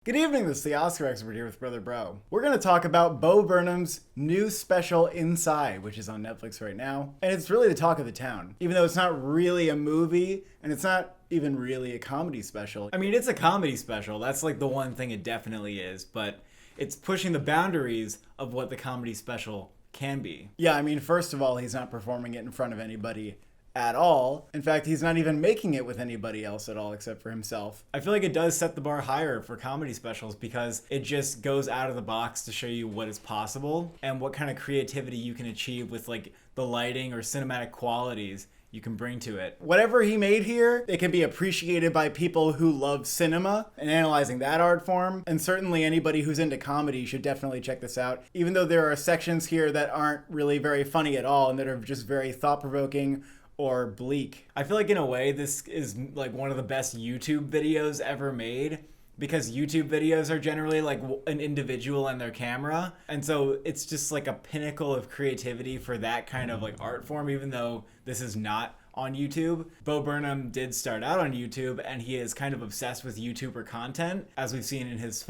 Good evening, this is the Oscar expert here with Brother Bro. We're going to talk about Bo Burnham's new special Inside, which is on Netflix right now. And it's really the talk of the town. Even though it's not really a movie, and it's not even really a comedy special. I mean, it's a comedy special. That's like the one thing it definitely is. But it's pushing the boundaries of what the comedy special can be. Yeah, I mean, first of all, he's not performing it in front of anybody at all. In fact, he's not even making it with anybody else at all except for himself. I feel like it does set the bar higher for comedy specials because it just goes out of the box to show you what is possible and what kind of creativity you can achieve with like the lighting or cinematic qualities you can bring to it. Whatever he made here, it can be appreciated by people who love cinema and analyzing that art form. And certainly anybody who's into comedy should definitely check this out. Even though there are sections here that aren't really very funny at all and that are just very thought-provoking or bleak. I feel like in a way this is like one of the best YouTube videos ever made because YouTube videos are generally like an individual and their camera. And so it's just like a pinnacle of creativity for that kind of like art form, even though this is not on YouTube. Bo Burnham did start out on YouTube and he is kind of obsessed with YouTuber content, as we've seen in his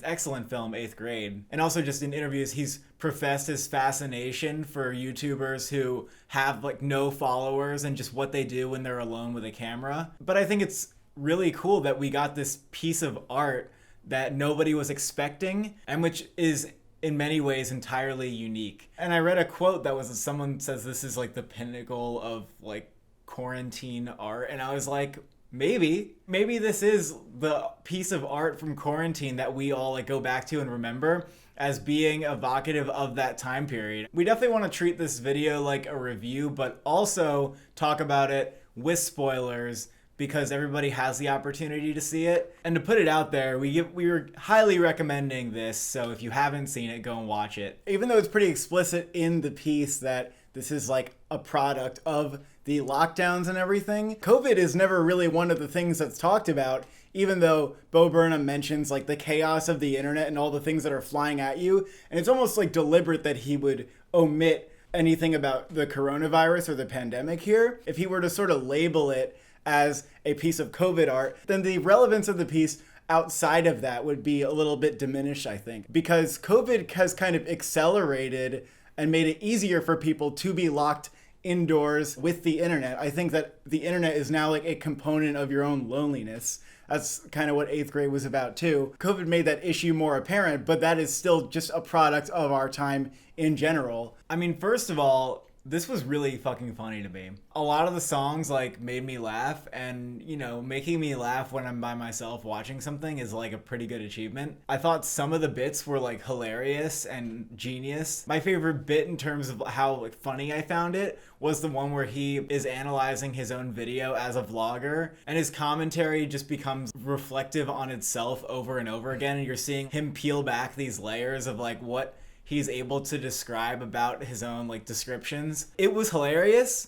excellent film, 8th Grade. And also just in interviews, he's professed his fascination for YouTubers who have like no followers and just what they do when they're alone with a camera. But I think it's really cool that we got this piece of art that nobody was expecting and which is in many ways entirely unique. And I read a quote that was someone says this is like the pinnacle of like quarantine art, and I was like, maybe this is the piece of art from quarantine that we all like go back to and remember as being evocative of that time period. We definitely want to treat this video like a review, but also talk about it with spoilers because everybody has the opportunity to see it. And to put it out there, we were highly recommending this, so if you haven't seen it, go and watch it. Even though it's pretty explicit in the piece that this is like a product of the lockdowns and everything, COVID is never really one of the things that's talked about, even though Bo Burnham mentions like the chaos of the internet and all the things that are flying at you. And it's almost like deliberate that he would omit anything about the coronavirus or the pandemic here. If he were to sort of label it as a piece of COVID art, then the relevance of the piece outside of that would be a little bit diminished, I think, because COVID has kind of accelerated and made it easier for people to be locked indoors with the internet. I think that the internet is now like a component of your own loneliness. That's kind of what 8th Grade was about too. COVID made that issue more apparent, but that is still just a product of our time in general. I mean, first of all, this was really fucking funny to me. A lot of the songs like made me laugh, and you know, making me laugh when I'm by myself watching something is like a pretty good achievement. I thought some of the bits were like hilarious and genius. My favorite bit in terms of how like funny I found it was the one where he is analyzing his own video as a vlogger and his commentary just becomes reflective on itself over and over again, and you're seeing him peel back these layers of like what he's able to describe about his own like descriptions. It was hilarious,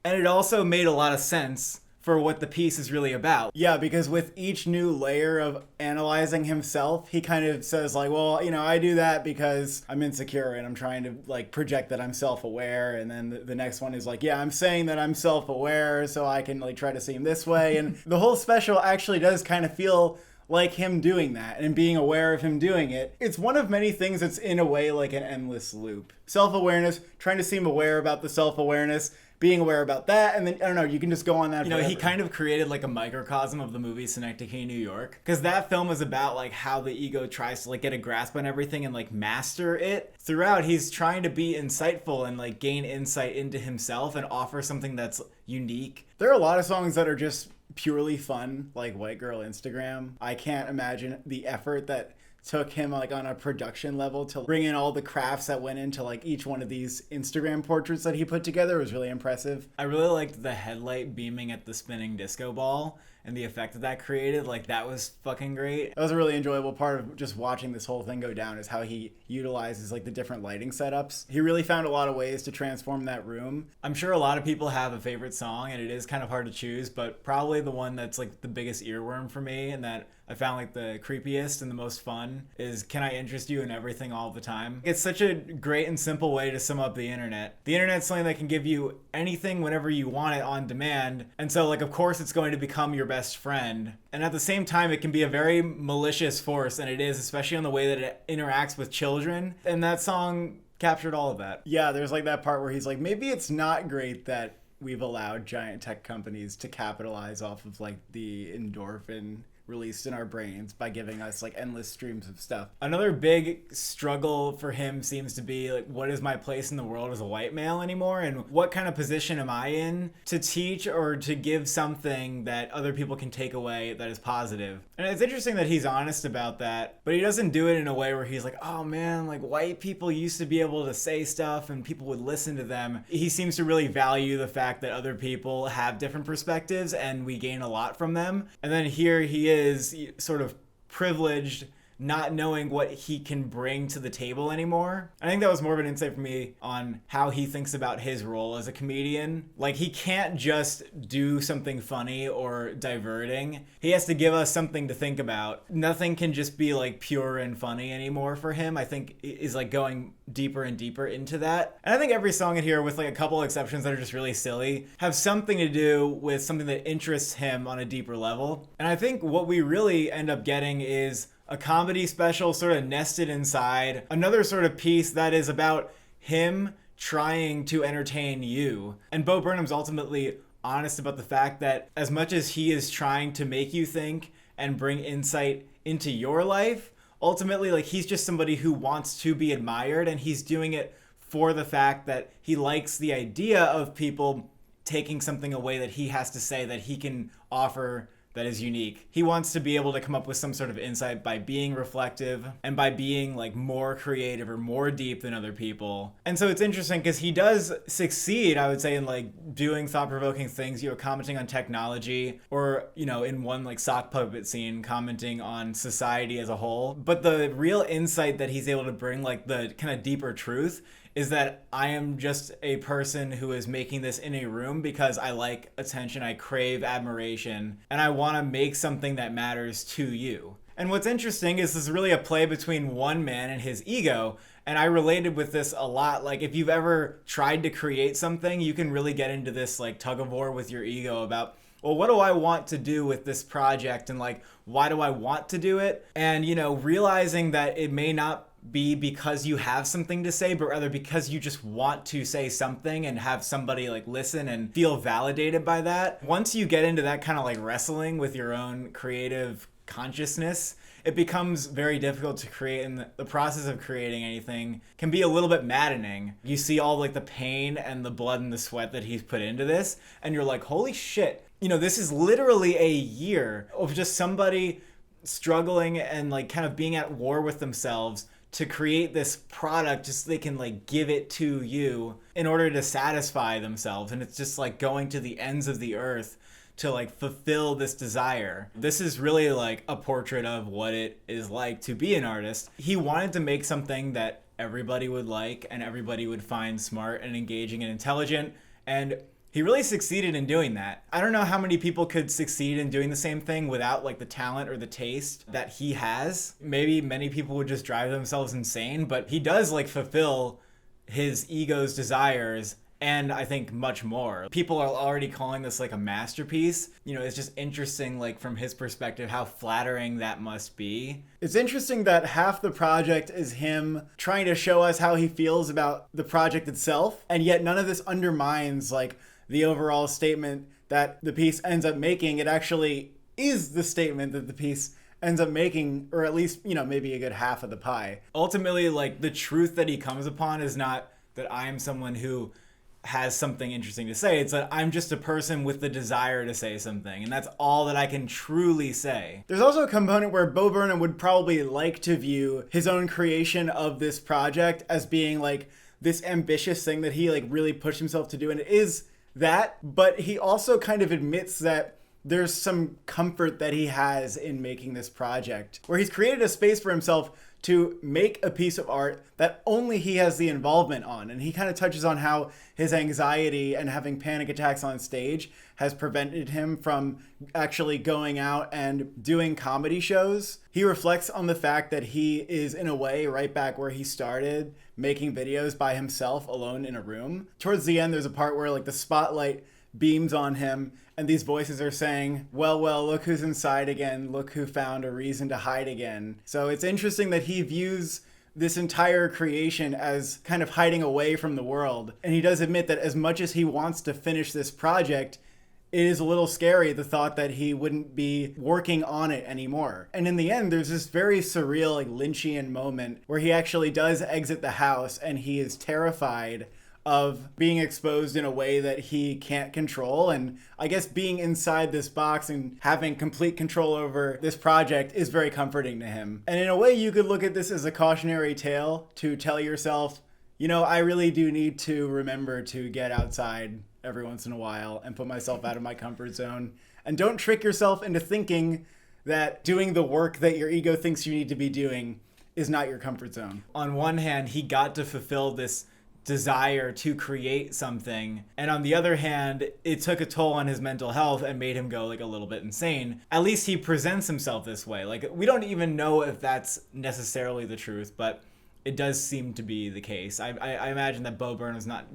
and it also made a lot of sense for what the piece is really about. Yeah, because with each new layer of analyzing himself, he kind of says like, well, you know, I do that because I'm insecure and I'm trying to like project that I'm self-aware. And then the next one is like, yeah, I'm saying that I'm self-aware so I can like try to seem this way. And the whole special actually does kind of feel like him doing that and being aware of him doing it. It's one of many things that's in a way like an endless loop. Self-awareness, trying to seem aware about the self-awareness, being aware about that, and then, I don't know, you can just go on that forever. He kind of created like a microcosm of the movie Synecdoche, New York. Because that film is about like how the ego tries to like get a grasp on everything and like master it. Throughout, he's trying to be insightful and like gain insight into himself and offer something that's unique. There are a lot of songs that are just purely fun, like White Girl Instagram. I can't imagine the effort that took him like on a production level to bring in all the crafts that went into like each one of these Instagram portraits that he put together. It was really impressive. I really liked the headlight beaming at the spinning disco ball and the effect that created. Like, that was fucking great. That was a really enjoyable part of just watching this whole thing go down, is how he utilizes like the different lighting setups. He really found a lot of ways to transform that room. I'm sure a lot of people have a favorite song, and it is kind of hard to choose, but probably the one that's like the biggest earworm for me and that I found like the creepiest and the most fun is Can I Interest You in Everything All the Time? It's such a great and simple way to sum up the internet. The internet's something that can give you anything whenever you want it on demand. And so like, of course it's going to become your best best friend. And at the same time, it can be a very malicious force, and it is, especially on the way that it interacts with children. And that song captured all of that. Yeah, there's like that part where he's like, maybe it's not great that we've allowed giant tech companies to capitalize off of like the endorphin released in our brains by giving us like endless streams of stuff. Another big struggle for him seems to be like, what is my place in the world as a white male anymore? And what kind of position am I in to teach or to give something that other people can take away that is positive? And it's interesting that he's honest about that, but he doesn't do it in a way where he's like, oh man, like white people used to be able to say stuff and people would listen to them. He seems to really value the fact that other people have different perspectives and we gain a lot from them. And then here he is sort of privileged, not knowing what he can bring to the table anymore. I think that was more of an insight for me on how he thinks about his role as a comedian. Like, he can't just do something funny or diverting. He has to give us something to think about. Nothing can just be like pure and funny anymore for him. I think is like going deeper and deeper into that. And I think every song in here, with like a couple exceptions that are just really silly, have something to do with something that interests him on a deeper level. And I think what we really end up getting is a comedy special sort of nested inside another sort of piece that is about him trying to entertain you. And Bo Burnham's ultimately honest about the fact that as much as he is trying to make you think and bring insight into your life, ultimately, like, he's just somebody who wants to be admired, and he's doing it for the fact that he likes the idea of people taking something away that he has to say that he can offer that is unique. He wants to be able to come up with some sort of insight by being reflective and by being like more creative or more deep than other people. And so it's interesting because he does succeed, I would say, in like doing thought-provoking things, you know, commenting on technology, or, you know, in one like sock puppet scene, commenting on society as a whole. But the real insight that he's able to bring, like the kind of deeper truth, is that I am just a person who is making this in a room because I like attention, I crave admiration, and I want to make something that matters to you. And what's interesting is this is really a play between one man and his ego, and I related with this a lot. Like, if you've ever tried to create something, you can really get into this like tug of war with your ego about, well, what do I want to do with this project, and like, why do I want to do it? And, you know, realizing that it may not be because you have something to say, but rather because you just want to say something and have somebody like listen and feel validated by that. Once you get into that kind of like wrestling with your own creative consciousness, it becomes very difficult to create, and the process of creating anything can be a little bit maddening. You see all like the pain and the blood and the sweat that he's put into this, and you're like, holy shit, you know, this is literally a year of just somebody struggling and like kind of being at war with themselves to create this product just so they can like give it to you in order to satisfy themselves. And it's just like going to the ends of the earth to like fulfill this desire. This is really like a portrait of what it is like to be an artist. He wanted to make something that everybody would like and everybody would find smart and engaging and intelligent, and he really succeeded in doing that. I don't know how many people could succeed in doing the same thing without like the talent or the taste that he has. Maybe many people would just drive themselves insane, but he does like fulfill his ego's desires, and I think much more. People are already calling this like a masterpiece. You know, it's just interesting, like from his perspective, how flattering that must be. It's interesting that half the project is him trying to show us how he feels about the project itself, and yet none of this undermines like the overall statement that the piece ends up making. It actually is the statement that the piece ends up making, or at least, you know, maybe a good half of the pie. Ultimately, like, the truth that he comes upon is not that I am someone who has something interesting to say. It's that I'm just a person with the desire to say something, and that's all that I can truly say. There's also a component where Bo Burnham would probably like to view his own creation of this project as being like this ambitious thing that he like really pushed himself to do, and it is that, but he also kind of admits that there's some comfort that he has in making this project, where he's created a space for himself to make a piece of art that only he has the involvement on. And he kind of touches on how his anxiety and having panic attacks on stage has prevented him from actually going out and doing comedy shows. He reflects on the fact that he is, in a way, right back where he started, making videos by himself alone in a room. Towards the end, there's a part where like the spotlight beams on him, and these voices are saying, well, look who's inside again, look who found a reason to hide again. So it's interesting that he views this entire creation as kind of hiding away from the world. And he does admit that as much as he wants to finish this project, it is a little scary, the thought that he wouldn't be working on it anymore. And in the end, there's this very surreal, like Lynchian moment where he actually does exit the house and he is terrified of being exposed in a way that he can't control. And I guess being inside this box and having complete control over this project is very comforting to him. And in a way, you could look at this as a cautionary tale to tell yourself, you know, I really do need to remember to get outside every once in a while and put myself out of my comfort zone. And don't trick yourself into thinking that doing the work that your ego thinks you need to be doing is not your comfort zone. On one hand, he got to fulfill this desire to create something, and on the other hand, it took a toll on his mental health and made him go like a little bit insane. At least he presents himself this way. Like, we don't even know if that's necessarily the truth, but it does seem to be the case. I imagine that Bo Burnham's not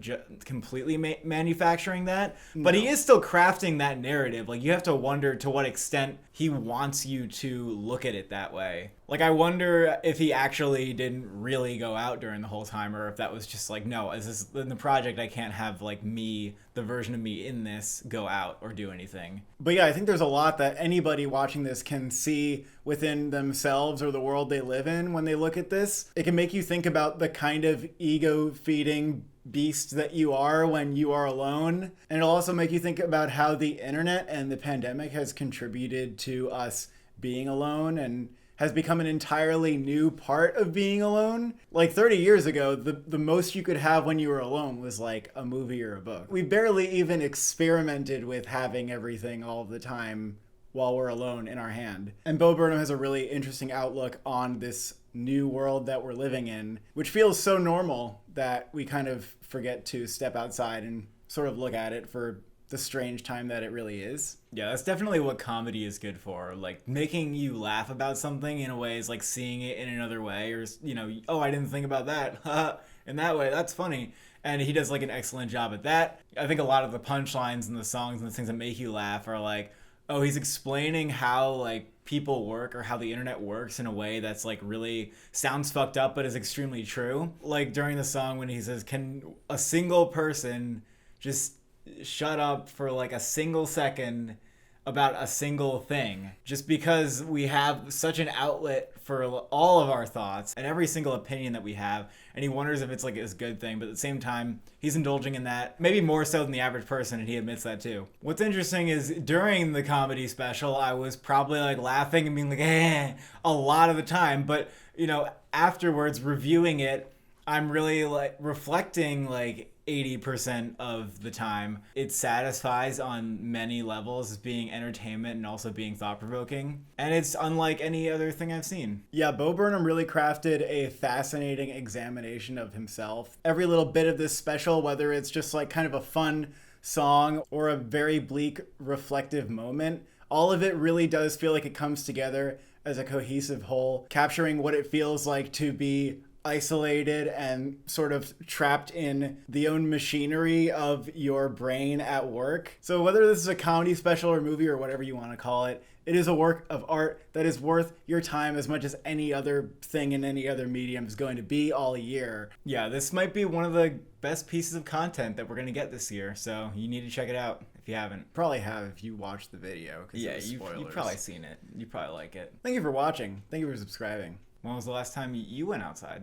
completely manufacturing that, but he is still crafting that narrative. Like, you have to wonder to what extent he wants you to look at it that way. Like, I wonder if he actually didn't really go out during the whole time, or if that was just like, no, as this in the project, I can't have like me, the version of me in this, go out or do anything. But yeah, I think there's a lot that anybody watching this can see within themselves or the world they live in when they look at this. It can make you think about the kind of ego-feeding beast that you are when you are alone. And it'll also make you think about how the internet and the pandemic has contributed to us being alone and has become an entirely new part of being alone. Like 30 years ago, the most you could have when you were alone was like a movie or a book. We barely even experimented with having everything all the time while we're alone in our hand. And Bo Burnham has a really interesting outlook on this new world that we're living in, which feels so normal that we kind of forget to step outside and sort of look at it for the strange time that it really is. Yeah, that's definitely what comedy is good for. Like, making you laugh about something in a way is like seeing it in another way, or, you know, oh, I didn't think about that. In that way, that's funny. And he does like an excellent job at that. I think a lot of the punchlines and the songs and the things that make you laugh are like, oh, he's explaining how like people work or how the internet works in a way that's like really sounds fucked up but is extremely true. Like during the song when he says, can a single person just shut up for like a single second about a single thing, just because we have such an outlet for all of our thoughts and every single opinion that we have, and he wonders if it's like a good thing, but at the same time he's indulging in that, maybe more so than the average person, and he admits that too. What's interesting is during the comedy special I was probably like laughing and being like a lot of the time, but you know, afterwards reviewing it, I'm really like reflecting like 80% of the time. It satisfies on many levels as being entertainment and also being thought-provoking. And it's unlike any other thing I've seen. Yeah, Bo Burnham really crafted a fascinating examination of himself. Every little bit of this special, whether it's just like kind of a fun song or a very bleak, reflective moment, all of it really does feel like it comes together as a cohesive whole, capturing what it feels like to be isolated and sort of trapped in the own machinery of your brain at work. So whether this is a comedy special or movie or whatever you want to call it, it is a work of art that is worth your time as much as any other thing in any other medium is going to be all year. Yeah, this might be one of the best pieces of content that we're going to get this year, so you need to check it out if you haven't. Probably have if you watched the video. Yeah, you've probably seen it. You probably like it. Thank you for watching. Thank you for subscribing. When was the last time you went outside?